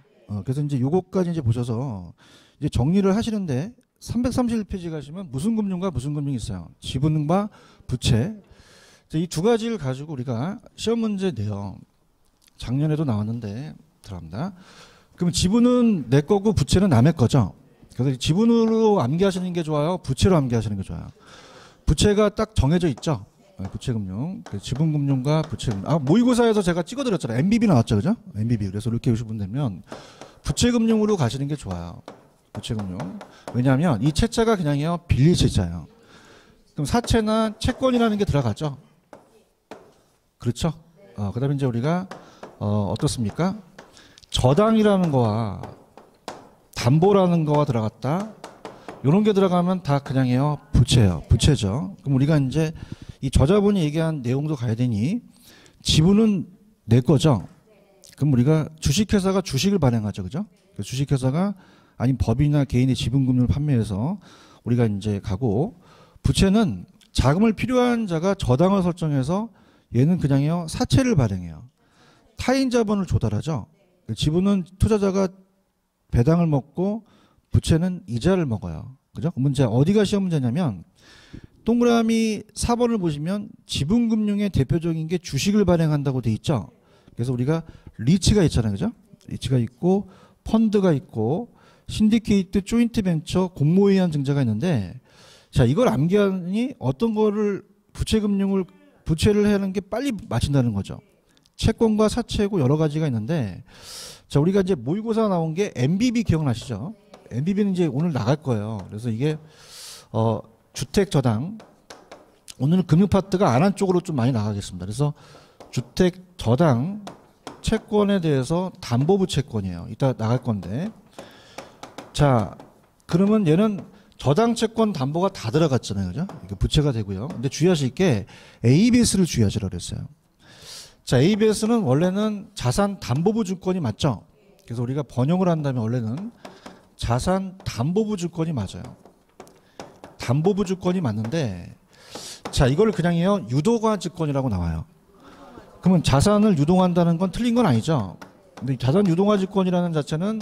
그래서 이제 요거까지 이제 보셔서 이제 정리를 하시는데 331페이지 가시면 무슨 금융과 무슨 금융이 있어요. 지분과 부채. 이 두 가지를 가지고 우리가 시험 문제 내요. 작년에도 나왔는데 들어갑니다. 그럼 지분은 내 거고 부채는 남의 거죠. 그래서 지분으로 암기하시는 게 좋아요, 부채로 암기하시는 게 좋아요? 부채가 딱 정해져 있죠. 부채금융, 지분금융과 부채금융. 모의고사에서 제가 찍어드렸잖아요. MBB 나왔죠, 그죠? MBB. 그래서 이렇게 보시면 되면 부채금융으로 가시는 게 좋아요. 부채금융. 왜냐하면 이 채자가 그냥요 빌릴 채자예요. 그럼 사채나 채권이라는 게 들어가죠. 그렇죠? 그다음에 이제 우리가 어떻습니까? 저당이라는 거와 담보라는 거가 들어갔다. 이런 게 들어가면 다 그냥요 부채예요. 부채죠. 그럼 우리가 이제 이 저자분이 얘기한 내용도 가야 되니, 지분은 내 거죠. 그럼 우리가 주식회사가 주식을 발행하죠, 그죠? 주식회사가 아니면 법인이나 개인의 지분금융을 판매해서 우리가 이제 가고, 부채는 자금을 필요한 자가 저당을 설정해서 얘는 그냥요 사채를 발행해요. 타인 자본을 조달하죠. 지분은 투자자가 배당을 먹고 부채는 이자를 먹어요. 그죠? 문제 어디가 시험 문제냐면, 동그라미 4번을 보시면 지분금융의 대표적인 게 주식을 발행한다고 돼 있죠. 그래서 우리가 리츠가 있잖아요, 그죠? 리츠가 있고 펀드가 있고 신디케이트, 조인트 벤처, 공모에 의한 증자가 있는데, 자, 이걸 암기하니 어떤 거를 부채를 하는 게 빨리 맞춘다는 거죠. 채권과 사채고 여러 가지가 있는데, 자, 우리가 이제 모의고사 나온 게 MBB 기억나시죠? MBB는 이제 오늘 나갈 거예요. 그래서 이게 주택 저당, 오늘은 금융 파트가 안 한 쪽으로 좀 많이 나가겠습니다. 그래서 주택 저당 채권에 대해서 담보부 채권이에요. 이따 나갈 건데, 자, 그러면 얘는 저당 채권 담보가 다 들어갔잖아요, 그죠? 이게 부채가 되고요. 근데 주의하실 게 ABS를 주의하시라고 그랬어요. 자, ABS는 원래는 자산 담보부 주권이 맞죠? 그래서 우리가 번역을 한다면 원래는 자산 담보부 주권이 맞아요. 담보부 주권이 맞는데, 자, 이걸 그냥요 유도가 주권이라고 나와요. 그러면 자산을 유동한다는 건 틀린 건 아니죠. 근데 자산 유동화 주권이라는 자체는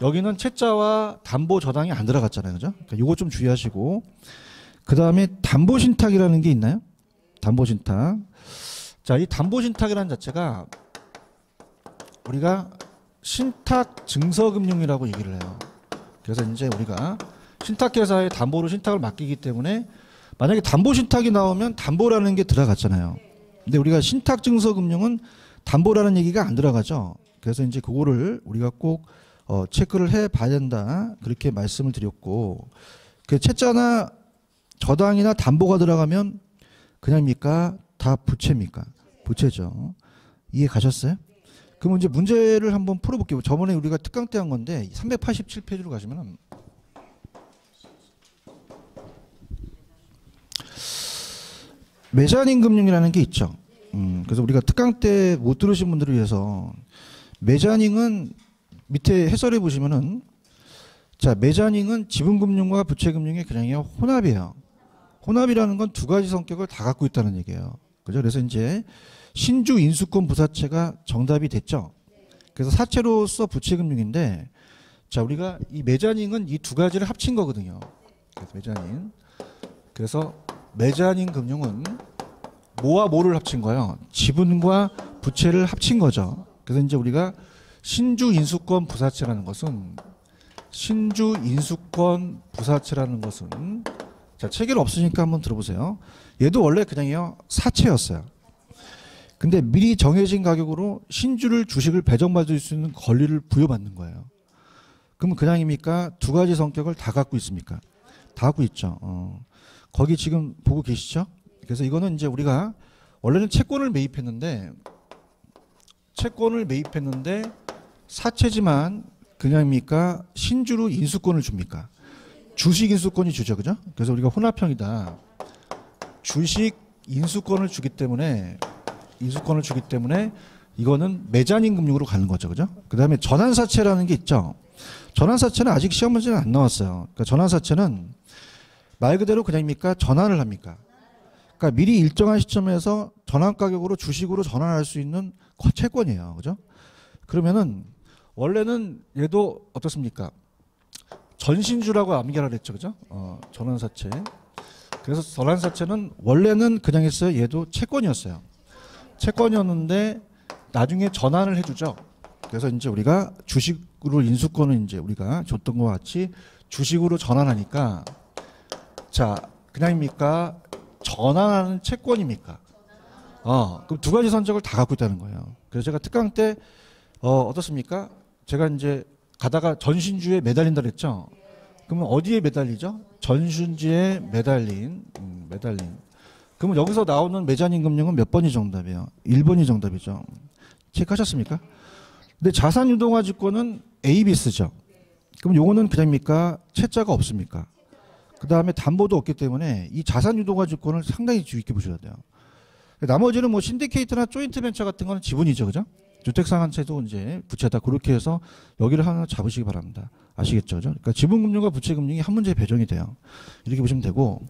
여기는 채자와 담보 저당이 안 들어갔잖아요, 그죠? 그러니까 이거 좀 주의하시고, 그 다음에 담보신탁이라는 게 있나요? 담보신탁. 자, 이 담보신탁이라는 자체가 우리가 신탁증서금융이라고 얘기를 해요. 그래서 이제 우리가 신탁회사에 담보로 신탁을 맡기기 때문에 만약에 담보신탁이 나오면 담보라는 게 들어갔잖아요. 근데 우리가 신탁증서금융은 담보라는 얘기가 안 들어가죠. 그래서 이제 그거를 우리가 꼭 체크를 해 봐야 된다. 그렇게 말씀을 드렸고, 그 채자나 저당이나 담보가 들어가면 그냥입니까? 다 부채입니까? 부채죠. 이해 가셨어요? 그럼 이제 문제를 한번 풀어볼게요. 저번에 우리가 특강 때 한 건데 387페이지로 가시면 메자닌 금융이라는 게 있죠. 그래서 우리가 특강 때 못 들으신 분들을 위해서 메자닝은 밑에 해설해 보시면은, 자, 메자닝은 지분금융과 부채금융의 그냥 혼합이에요. 혼합이라는 건 두 가지 성격을 다 갖고 있다는 얘기예요. 그죠? 그래서 이제 신주 인수권 부사채가 정답이 됐죠. 그래서 사채로서 부채금융인데, 자, 우리가 이 메자닝은 이 두 가지를 합친 거거든요. 그래서 메자닝. 그래서 메자닝 금융은 뭐와 뭐를 합친 거예요? 지분과 부채를 합친 거죠. 그래서 이제 우리가 신주 인수권 부사채라는 것은 자, 체계는 없으니까 한번 들어보세요. 얘도 원래 그냥요 사채였어요. 근데 미리 정해진 가격으로 신주를 주식을 배정받을 수 있는 권리를 부여받는 거예요. 그러면 그냥입니까? 두 가지 성격을 다 갖고 있습니까? 다 갖고 있죠. 거기 지금 보고 계시죠? 그래서 이거는 이제 우리가 원래는 채권을 매입했는데 사채지만 그냥입니까? 신주로 인수권을 줍니까? 주식 인수권이 주죠. 그죠? 그래서 우리가 혼합형이다. 주식 인수권을 주기 때문에 이거는 메자닌 금융으로 가는 거죠. 그죠? 그다음에 전환사채라는 게 있죠. 전환사채는 아직 시험 문제는 안 나왔어요. 그러니까 전환사채는 말 그대로 그냥입니까? 전환을 합니까? 그러니까 미리 일정한 시점에서 전환 가격으로 주식으로 전환할 수 있는 채권이에요. 그죠? 그러면은 원래는 얘도 어떻습니까? 전신주라고 암기하라 그랬죠. 그죠? 전환사채. 그래서 전환사채는 원래는 그냥 했어요. 얘도 채권이었어요. 채권이었는데 나중에 전환을 해주죠. 그래서 이제 우리가 주식으로 인수권을 이제 우리가 줬던 것과 같이 주식으로 전환하니까, 자, 그냥입니까? 전환하는 채권입니까? 그럼 두 가지 성격을 다 갖고 있다는 거예요. 그래서 제가 특강 때 어떻습니까? 제가 이제 가다가 전신주에 매달린다 그랬죠. 그러면 어디에 매달리죠? 전신주에 매달린. 그러면 여기서 나오는 메자닌 금융은 몇 번이 정답이에요? 1번이 정답이죠. 체크하셨습니까? 근데 자산 유동화 주권은 A, B 쓰죠. 그럼 요거는 그냥입니까? 채자가 없습니까? 그 다음에 담보도 없기 때문에 이 자산 유동화 주권을 상당히 주의 깊게 보셔야 돼요. 나머지는 뭐 신디케이트나 조인트 벤처 같은 거는 지분이죠. 그죠? 주택상한채도 이제 부채다. 그렇게 해서 여기를 하나 잡으시기 바랍니다. 아시겠죠? 그러니까 지분금융과 부채금융이 한 문제에 배정이 돼요. 이렇게 보시면 되고,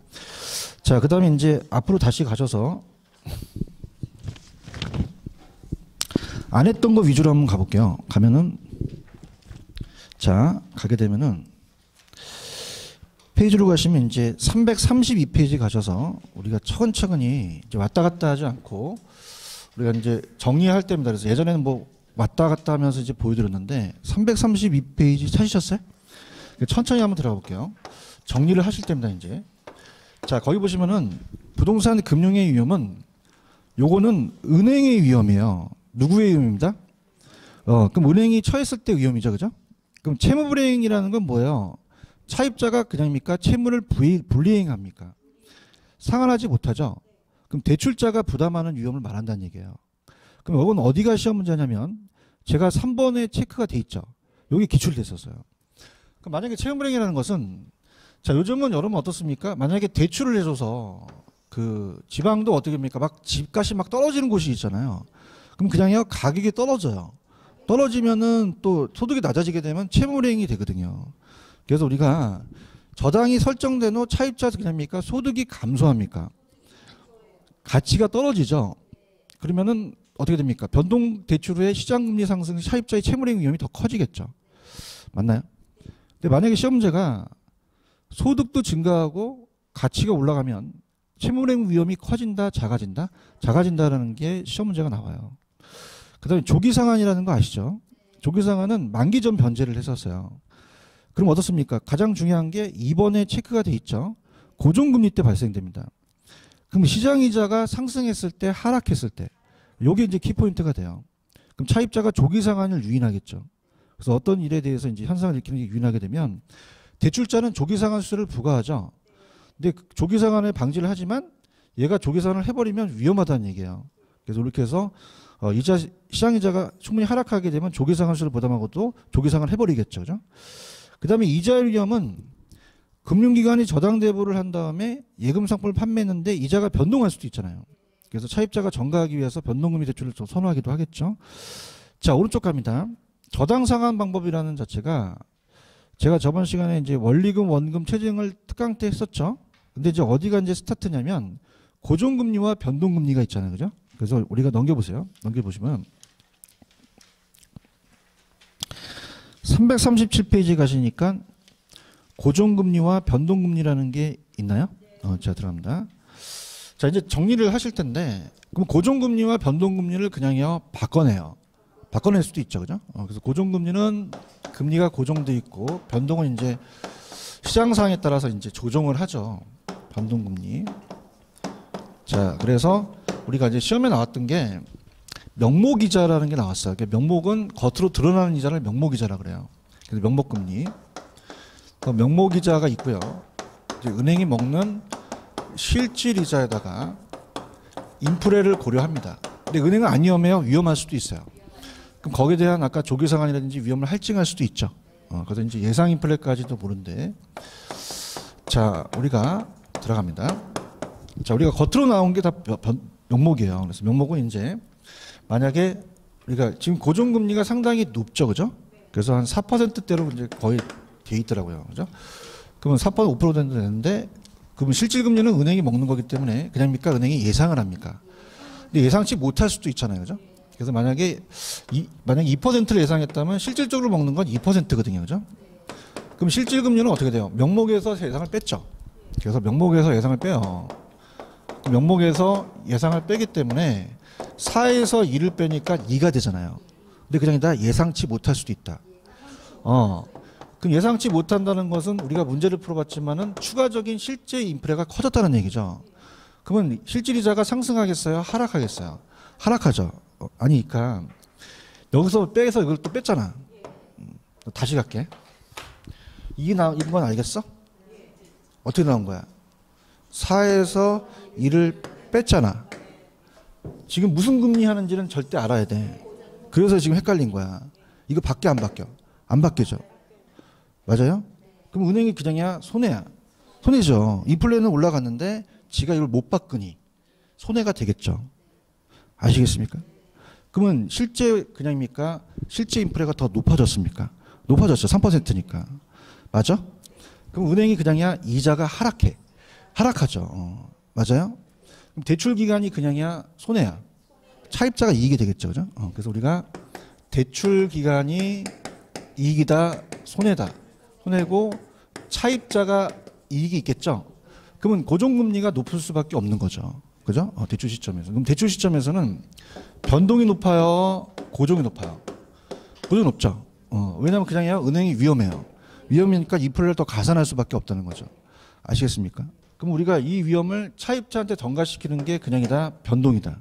자, 그 다음에 이제 앞으로 다시 가셔서 안 했던 거 위주로 한번 가볼게요. 가면은, 자, 가게 되면은 페이지로 가시면 이제 332페이지 가셔서 우리가 차근차근히 이제 왔다 갔다 하지 않고 우리가 이제 정리할 때입니다. 그래서 예전에는 뭐 왔다 갔다 하면서 이제 보여드렸는데 332페이지 찾으셨어요? 천천히 한번 들어가 볼게요. 정리를 하실 때입니다. 이제 자, 거기 보시면은 부동산 금융의 위험은 요거는 은행의 위험이에요. 누구의 위험입니다? 그럼 은행이 처했을 때 위험이죠. 그죠? 그럼 채무불이행이라는 건 뭐예요? 차입자가 그냥입니까? 채무를 불이행합니까? 상환하지 못하죠. 그럼 대출자가 부담하는 위험을 말한다는 얘기예요. 그럼 이건 어디가 시험 문제냐면 제가 3번에 체크가 돼 있죠. 여기 기출돼 있었어요. 그럼 만약에 채무불이행이라는 것은, 자, 요즘은 여러분 어떻습니까? 만약에 대출을 해줘서 그 지방도 어떻게 합니까? 막 집값이 막 떨어지는 곳이 있잖아요. 그럼 그냥요 가격이 떨어져요. 떨어지면은 또 소득이 낮아지게 되면 채무불이행이 되거든요. 그래서 우리가 저당이 설정된 후 차입자 그냥입니까? 소득이 감소합니까? 가치가 떨어지죠. 그러면은 어떻게 됩니까? 변동 대출 후에 시장금리 상승, 차입자의 채무불이행 위험이 더 커지겠죠. 맞나요? 근데 만약에 시험 문제가 소득도 증가하고 가치가 올라가면 채무은행 위험이 커진다, 작아진다? 작아진다라는 게 시험 문제가 나와요. 그다음에 조기상환이라는 거 아시죠? 조기상환은 만기 전 변제를 했었어요. 그럼 어떻습니까? 가장 중요한 게 이번에 체크가 돼 있죠. 고정금리 때 발생됩니다. 그럼 시장이자가 상승했을 때, 하락했을 때, 요게 이제 키포인트가 돼요. 그럼 차입자가 조기상환을 유인하겠죠. 그래서 어떤 일에 대해서 이제 현상을 일으키는 게 유인하게 되면 대출자는 조기상환 수수료를 부과하죠. 근데 조기상환을 방지를 하지만 얘가 조기상환을 해버리면 위험하다는 얘기예요. 그래서 이렇게 해서 이자 시장이자가 충분히 하락하게 되면 조기상환 수수료를 부담하고도 조기상환을 해버리겠죠. 그죠? 그다음에 이자율 위험은 금융기관이 저당 대부를 한 다음에 예금 상품을 판매했는데 이자가 변동할 수도 있잖아요. 그래서 차입자가 전가하기 위해서 변동금리 대출을 좀 선호하기도 하겠죠. 자, 오른쪽 갑니다. 저당 상환 방법이라는 자체가 제가 저번 시간에 이제 원리금, 원금, 체증을 특강 때 했었죠. 근데 이제 어디가 이제 스타트냐면 고정금리와 변동금리가 있잖아요. 그죠? 그래서 우리가 넘겨보세요. 넘겨보시면 337페이지 가시니까 고정금리와 변동금리라는 게 있나요? 자, 들어갑니다. 자, 이제 정리를 하실 텐데, 그럼 고정금리와 변동금리를 그냥요, 바꿔내요. 바꿔낼 수도 있죠. 그죠? 그래서 고정금리는 금리가 고정돼 있고, 변동은 이제 시장 상황에 따라서 이제 조정을 하죠. 변동금리. 자, 그래서 우리가 이제 시험에 나왔던 게 명목이자라는 게 나왔어요. 명목은 겉으로 드러나는 이자를 명목이자라 그래요. 그래서 명목금리. 명목이자가 있고요. 이제 은행이 먹는 실질이자에다가 인프레를 고려합니다. 근데 은행은 안 위험해요. 위험할 수도 있어요. 그럼 거기에 대한 아까 조기상환이라든지 위험을 할증할 수도 있죠. 그래서 이제 예상 인플레까지도 보는데, 자, 우리가 들어갑니다. 자, 우리가 겉으로 나온 게 다 명목이에요. 그래서 명목은 이제 만약에 우리가 지금 고정금리가 상당히 높죠, 그죠? 그래서 한 4%대로 이제 거의 돼 있더라고요, 그죠? 그러면 4% 5% 되는데, 그러면 실질금리는 은행이 먹는 거기 때문에 그냥입니까? 은행이 예상을 합니까? 근데 예상치 못할 수도 있잖아요, 그죠? 그래서 만약에 2%를 예상했다면 실질적으로 먹는 건 2%거든요, 그죠? 그럼 실질금리는 어떻게 돼요? 명목에서 예상을 뺐죠. 그래서 명목에서 예상을 빼요. 명목에서 예상을 빼기 때문에 4에서 2를 빼니까 2가 되잖아요. 근데 그냥 다 예상치 못할 수도 있다. 그럼 예상치 못한다는 것은 우리가 문제를 풀어봤지만은 추가적인 실제 인프레가 커졌다는 얘기죠. 그러면 실질이자가 상승하겠어요? 하락하겠어요? 하락하죠. 아니니까 여기서 빼서 이걸 또 뺐잖아. 다시 갈게. 이게 나온 건 알겠어? 어떻게 나온 거야? 4에서 2를 뺐잖아. 지금 무슨 금리 하는지는 절대 알아야 돼. 그래서 지금 헷갈린 거야. 이거 바뀌어 안 바뀌어? 안 바뀌죠. 맞아요? 그럼 은행이 그냥이야? 손해야? 손해죠. 인플레는 올라갔는데 지가 이걸 못 바꾸니 손해가 되겠죠. 아시겠습니까? 그러면 실제 그냥입니까? 실제 인플레가 더 높아졌습니까? 높아졌죠. 3%니까. 맞아? 그럼 은행이 그냥이야? 이자가 하락해. 하락하죠. 맞아요? 그럼 대출 기간이 그냥이야? 손해야? 차입자가 이익이 되겠죠. 그죠? 그래서 우리가 대출 기간이 이익이다, 손해다. 손해고 차입자가 이익이 있겠죠. 그러면 고정금리가 높을 수밖에 없는 거죠. 그죠? 대출 시점에서. 그럼 대출 시점에서는 변동이 높아요, 고정이 높아요? 고정이 높죠. 왜냐하면 그냥이야 은행이 위험해요. 위험이니까 인플레를 더 가산할 수밖에 없다는 거죠. 아시겠습니까? 그럼 우리가 이 위험을 차입자한테 전가시키는 게 그냥이다, 변동이다.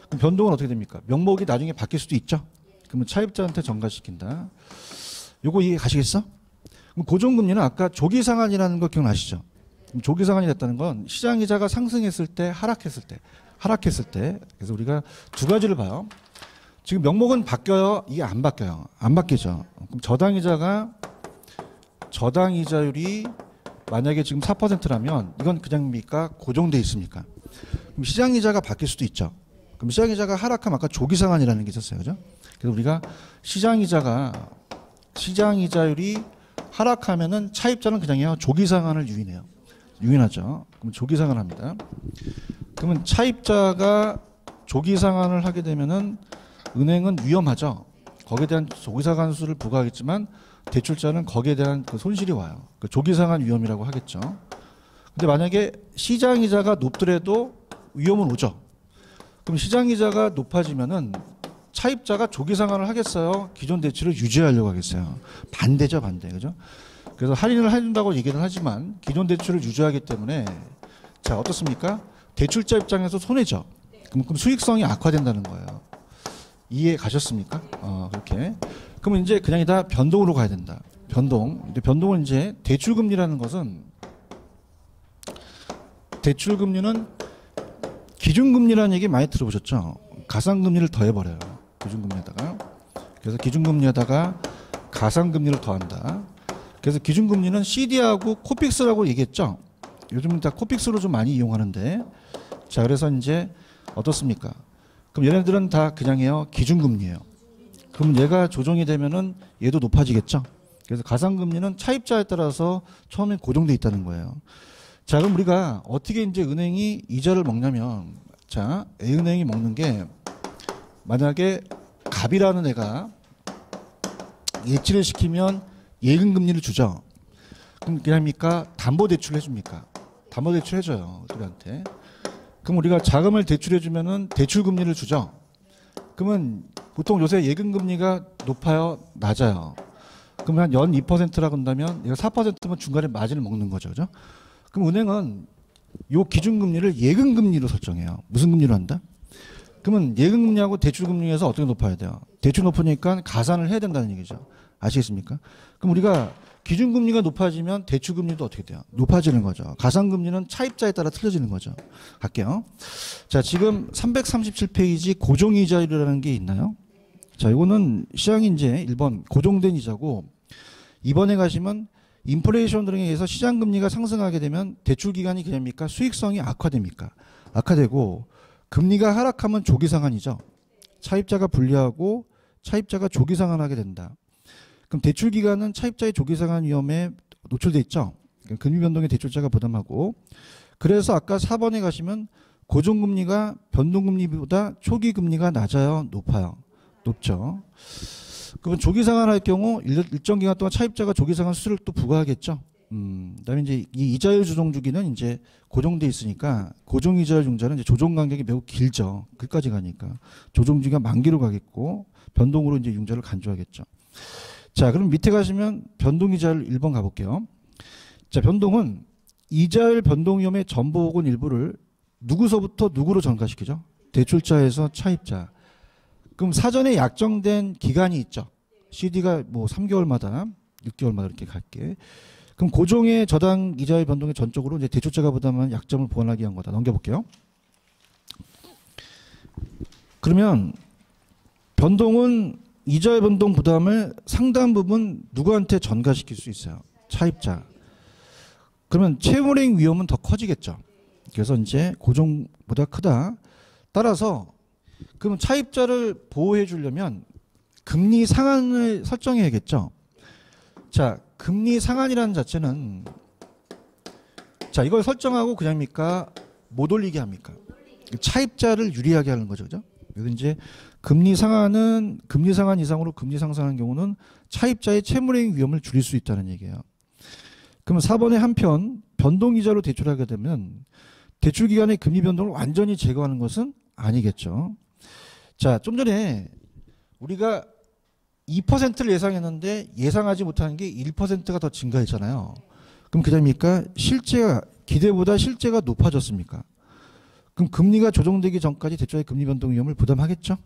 그럼 변동은 어떻게 됩니까? 명목이 나중에 바뀔 수도 있죠. 그러면 차입자한테 전가시킨다. 요거 이해 가시겠어? 그럼 고정금리는 아까 조기상환이라는 거 기억나시죠? 조기상환이 됐다는 건 시장이자가 상승했을 때, 하락했을 때. 그래서 우리가 두 가지를 봐요. 지금 명목은 바뀌어요? 이게 안 바뀌어요. 안 바뀌죠. 그럼 저당이자율이 만약에 지금 4%라면 이건 그냥입니까? 고정돼 있습니까? 그럼 시장이자가 바뀔 수도 있죠. 그럼 시장이자가 하락하면 아까 조기상환이라는 게 있었어요. 그죠? 그래서 우리가 시장이자율이 하락하면은 차입자는 그냥요 조기상환을 유인해요. 유인하죠. 그럼 조기상환을 합니다. 그러면 차입자가 조기상환을 하게 되면은 은행은 위험하죠. 거기에 대한 조기상환수를 부과하겠지만 대출자는 거기에 대한 그 손실이 와요. 그 조기상환 위험이라고 하겠죠. 근데 만약에 시장 이자가 높더라도 위험은 오죠. 그럼 시장 이자가 높아지면은 차입자가 조기 상환을 하겠어요? 기존 대출을 유지하려고 하겠어요? 반대죠, 반대. 그죠? 그래서 할인을 해준다고 얘기는 하지만 기존 대출을 유지하기 때문에 자, 어떻습니까? 대출자 입장에서 손해죠. 그럼 수익성이 악화된다는 거예요. 이해 가셨습니까? 그렇게. 그러면 이제 그냥 다 변동으로 가야 된다. 변동. 근데 변동은 이제 대출금리라는 것은 대출금리는 기준금리라는 얘기 많이 들어보셨죠? 가상금리를 더해버려요. 기준금리에다가. 그래서 기준금리에다가 가상금리를 더한다. 그래서 기준금리는 CD하고 코픽스라고 얘기했죠? 요즘은 다 코픽스로 좀 많이 이용하는데 자, 그래서 이제 어떻습니까? 그럼 얘네들은 다 그냥 해요. 기준금리예요. 그럼 얘가 조정이 되면은 얘도 높아지겠죠? 그래서 가상금리는 차입자에 따라서 처음에 고정돼 있다는 거예요. 자, 그럼 우리가 어떻게 이제 은행이 이자를 먹냐면 자, A은행이 먹는 게 만약에 갑이라는 애가 예치를 시키면 예금금리를 주죠. 그럼 그냥입니까? 담보대출 해줍니까? 담보대출 해줘요. 우리한테. 그럼 우리가 자금을 대출해주면은 대출금리를 주죠. 그러면 보통 요새 예금금리가 높아요? 낮아요? 그러면 한 연 2%라고 한다면 얘가 4%면 중간에 마진을 먹는 거죠. 그죠? 그럼 은행은 요 기준금리를 예금금리로 설정해요. 무슨 금리로 한다? 그러면 예금금리하고 대출금리에서 어떻게 높아야 돼요? 대출 높으니까 가산을 해야 된다는 얘기죠. 아시겠습니까? 그럼 우리가 기준금리가 높아지면 대출금리도 어떻게 돼요? 높아지는 거죠. 가상금리는 차입자에 따라 틀려지는 거죠. 갈게요. 자, 지금 337페이지 고정이자율이라는 게 있나요? 자, 이거는 시장이 이제 1번 고정된 이자고 2번에 가시면 인플레이션 등에 의해서 시장금리가 상승하게 되면 대출기간이 그냥입니까? 수익성이 악화됩니까? 악화되고 금리가 하락하면 조기상환이죠. 차입자가 불리하고 차입자가 조기상환하게 된다. 그럼 대출기간은 차입자의 조기상환 위험에 노출돼 있죠. 금리변동에 대출자가 부담하고 그래서 아까 4번에 가시면 고정금리가 변동금리보다 초기금리가 낮아요? 높아요? 높죠. 그러면 조기상환할 경우 일정 기간 동안 차입자가 조기상환 수수료를 또 부과하겠죠. 그다음에 이제 이 이자율 조정 주기는 이제 고정돼 있으니까 고정 이자율 융자는 이제 조정 간격이 매우 길죠. 끝까지 가니까 조정 주기가 만기로 가겠고 변동으로 이제 융자를 간주하겠죠. 자, 그럼 밑에 가시면 변동 이자율 1번 가볼게요. 자, 변동은 이자율 변동 위험의 전부 혹은 일부를 누구서부터 누구로 전가시키죠? 대출자에서 차입자. 그럼 사전에 약정된 기간이 있죠. CD가 뭐 3개월마다 6개월마다 이렇게 갈게. 그럼 고정의 저당 이자율 변동의 전적으로 이제 대출자가 부담한 약정을 보완하기 위한 거다. 넘겨볼게요. 그러면 변동은 이자율 변동 부담을 상당 부분 누구한테 전가시킬 수 있어요? 차입자. 그러면 채무행 위험은 더 커지겠죠. 그래서 이제 고정보다 크다. 따라서 그럼 차입자를 보호해 주려면 금리 상한을 설정해야겠죠. 자, 금리 상한이라는 자체는 자, 이걸 설정하고 그냥입니까? 못 올리게 합니까? 차입자를 유리하게 하는 거죠. 그죠? 그래서 이제 금리 상한은 금리 상한 이상으로 금리 상승하는 경우는 차입자의 채무행 위험을 줄일 수 있다는 얘기예요. 그러면 4번에 한편 변동이자로 대출하게 되면 대출 기간의 금리 변동을 완전히 제거하는 것은 아니겠죠. 자, 좀 전에 우리가 2%를 예상했는데 예상하지 못한 게 1%가 더 증가했잖아요. 그럼 그다음입니까? 실제가 기대보다 실제가 높아졌습니까? 그럼 금리가 조정되기 전까지 대출의 금리 변동 위험을 부담하겠죠?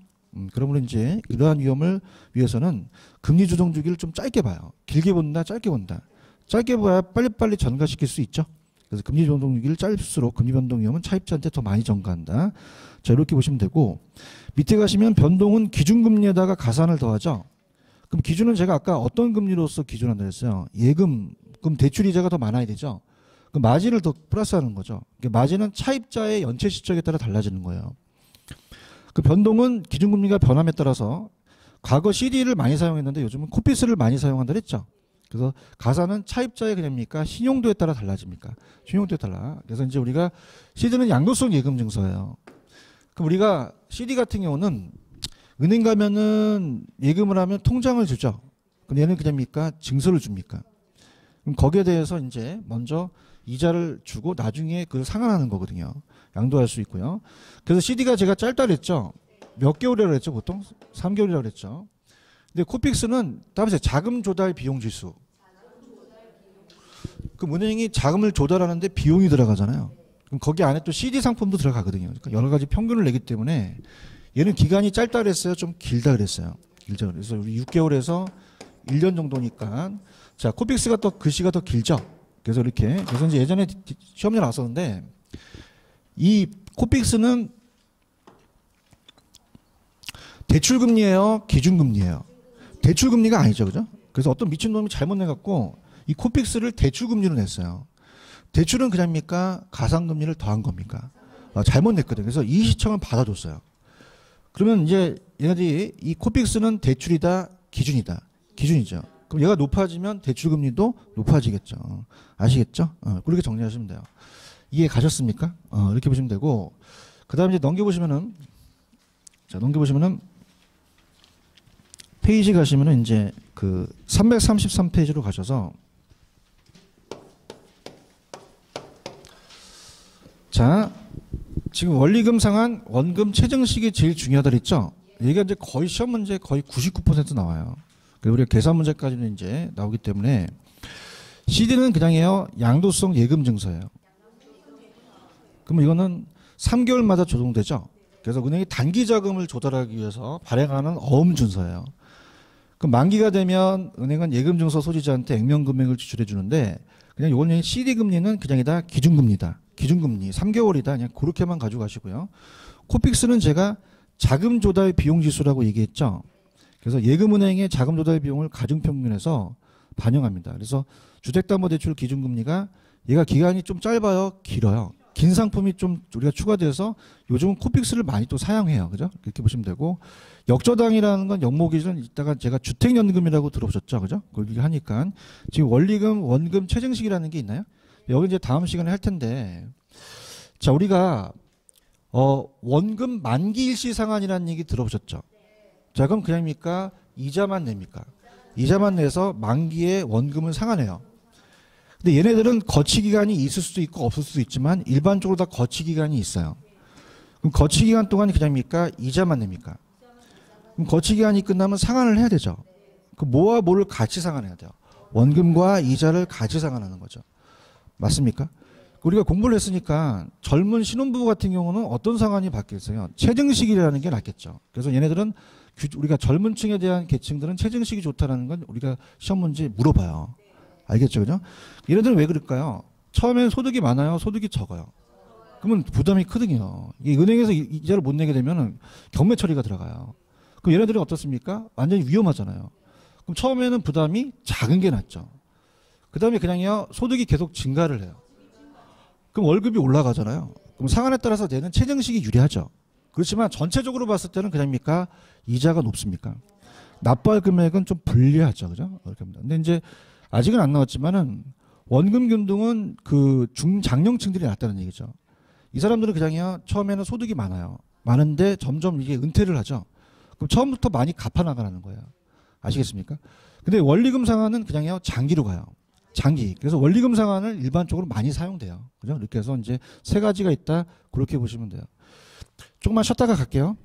그러면 이제 이러한 위험을 위해서는 금리 조정 주기를 좀 짧게 봐요. 길게 본다, 짧게 본다. 짧게 봐야 빨리빨리 전가시킬 수 있죠. 그래서 금리 변동 주기를 짧을수록 금리 변동 위험은 차입자한테 더 많이 전가한다. 자, 이렇게 보시면 되고 밑에 가시면 변동은 기준금리에다가 가산을 더하죠. 그럼 기준은 제가 아까 어떤 금리로서 기준한다 했어요? 예금, 그럼 대출이자가 더 많아야 되죠. 그럼 마진을 더 플러스하는 거죠. 마진은 차입자의 연체 시점에 따라 달라지는 거예요. 그 변동은 기준금리가 변함에 따라서 과거 CD를 많이 사용했는데 요즘은 코피스를 많이 사용한다 했죠. 그래서 가산은 차입자의 그냥입니까? 신용도에 따라 달라집니까? 신용도에 따라. 그래서 이제 우리가 CD는 양도성 예금 증서예요. 그럼 우리가 CD 같은 경우는 은행 가면은 예금을 하면 통장을 주죠. 그럼 얘는 그냥입니까? 증서를 줍니까? 그럼 거기에 대해서 이제 먼저 이자를 주고 나중에 그걸 상환하는 거거든요. 양도할 수 있고요. 그래서 CD가 제가 짧다 그랬죠. 몇 개월이라고 그랬죠? 보통 3개월이라고 그랬죠. 근데 코픽스는 다음에 자금 조달 비용 지수. 그 은행이 자금을 조달하는데 비용이 들어가잖아요. 그럼 거기 안에 또 CD 상품도 들어가거든요. 그러니까 여러 가지 평균을 내기 때문에 얘는 기간이 짧다 그랬어요? 좀 길다 그랬어요? 길죠. 그래서 우리 6개월에서 1년 정도니까 자, 코픽스가 또 글씨가 더 길죠. 그래서 이렇게 그래서 이제 예전에 시험에 나왔었는데 이 코픽스는 대출금리예요? 기준금리예요? 대출금리가 아니죠. 그죠? 그래서 어떤 미친놈이 잘못 내갖고 이 코픽스를 대출금리로 냈어요. 대출은 그냥입니까? 가상금리를 더한 겁니까? 잘못 냈거든요. 그래서 이 시청을 받아줬어요. 그러면 이제 얘네들이 이 코픽스는 대출이다, 기준이다. 기준이죠. 그럼 얘가 높아지면 대출금리도 높아지겠죠. 아시겠죠? 그렇게 정리하시면 돼요. 이해 가셨습니까? 이렇게 보시면 되고, 그 다음에 이제 넘겨보시면은, 자, 넘겨보시면은, 페이지 가시면은 이제 그 333페이지로 가셔서, 자, 지금 원리금 상환, 원금 체증식이 제일 중요하다 그랬죠? 얘가 이제 거의 시험 문제 거의 99% 나와요. 그리고 우리가 계산 문제까지는 이제 나오기 때문에 CD는 그냥이에요. 양도성 예금 증서예요. 그럼 이거는 3개월마다 조정되죠. 그래서 은행이 단기 자금을 조달하기 위해서 발행하는 어음 준서예요. 그럼 만기가 되면 은행은 예금 증서 소지자한테 액면 금액을 지출해 주는데 그냥 이거는 CD 금리는 그냥이다 기준금리다. 기준금리 3개월이다. 그냥 그렇게만 가지고 가시고요. 코픽스는 제가 자금 조달 비용 지수라고 얘기했죠. 그래서 예금은행의 자금 조달 비용을 가중평균에서 반영합니다. 그래서 주택담보대출 기준금리가 얘가 기간이 좀 짧아요, 길어요. 긴 상품이 좀 우리가 추가돼서 요즘은 코픽스를 많이 또 사용해요. 그죠? 이렇게 보시면 되고 역저당이라는 건 연모기준은 이따가 제가 주택연금이라고 들어보셨죠? 그죠? 그걸 하니까 지금 원리금, 원금 체증식이라는 게 있나요? 여기 이제 다음 시간에 할 텐데 자 우리가 원금 만기 일시 상환이라는 얘기 들어보셨죠? 자 그럼 그냥입니까? 이자만 냅니까? 이자만 내서 만기에 원금을 상환해요. 근데 얘네들은 거치기간이 있을 수도 있고 없을 수도 있지만 일반적으로 다 거치기간이 있어요. 그럼 거치기간 동안 그냥입니까? 이자만 냅니까? 그럼 거치기간이 끝나면 상환을 해야 되죠. 그 뭐와 뭐를 같이 상환해야 돼요. 원금과 이자를 같이 상환하는 거죠. 맞습니까? 우리가 공부를 했으니까 젊은 신혼부부 같은 경우는 어떤 상황이 바뀌었어요? 체증식이라는 게 낫겠죠. 그래서 얘네들은 우리가 젊은 층에 대한 계층들은 체증식이 좋다는 건 우리가 시험 문제 물어봐요. 알겠죠? 그죠? 얘네들은 왜 그럴까요? 처음엔 소득이 많아요? 소득이 적어요? 그러면 부담이 크거든요. 이 은행에서 이자를 못 내게 되면 경매 처리가 들어가요. 그럼 얘네들은 어떻습니까? 완전히 위험하잖아요. 그럼 처음에는 부담이 작은 게 낫죠. 그 다음에 그냥요 소득이 계속 증가를 해요. 그럼 월급이 올라가잖아요. 그럼 상한에 따라서 내는 체증식이 유리하죠. 그렇지만 전체적으로 봤을 때는 그냥입니까? 이자가 높습니까? 납부할 금액은 좀 불리하죠. 그죠? 이렇게 합니다. 근데 이제 아직은 안 나왔지만은 원금 균등은 그 중장년층들이 낫다는 얘기죠. 이 사람들은 그냥요 처음에는 소득이 많아요. 많은데 점점 이게 은퇴를 하죠. 그럼 처음부터 많이 갚아나가는 거예요. 아시겠습니까? 근데 원리금 상환은 그냥요 장기로 가요. 장기. 그래서 원리금 상환을 일반적으로 많이 사용돼요. 그죠? 이렇게 해서 이제 세 가지가 있다. 그렇게 보시면 돼요. 조금만 쉬었다가 갈게요.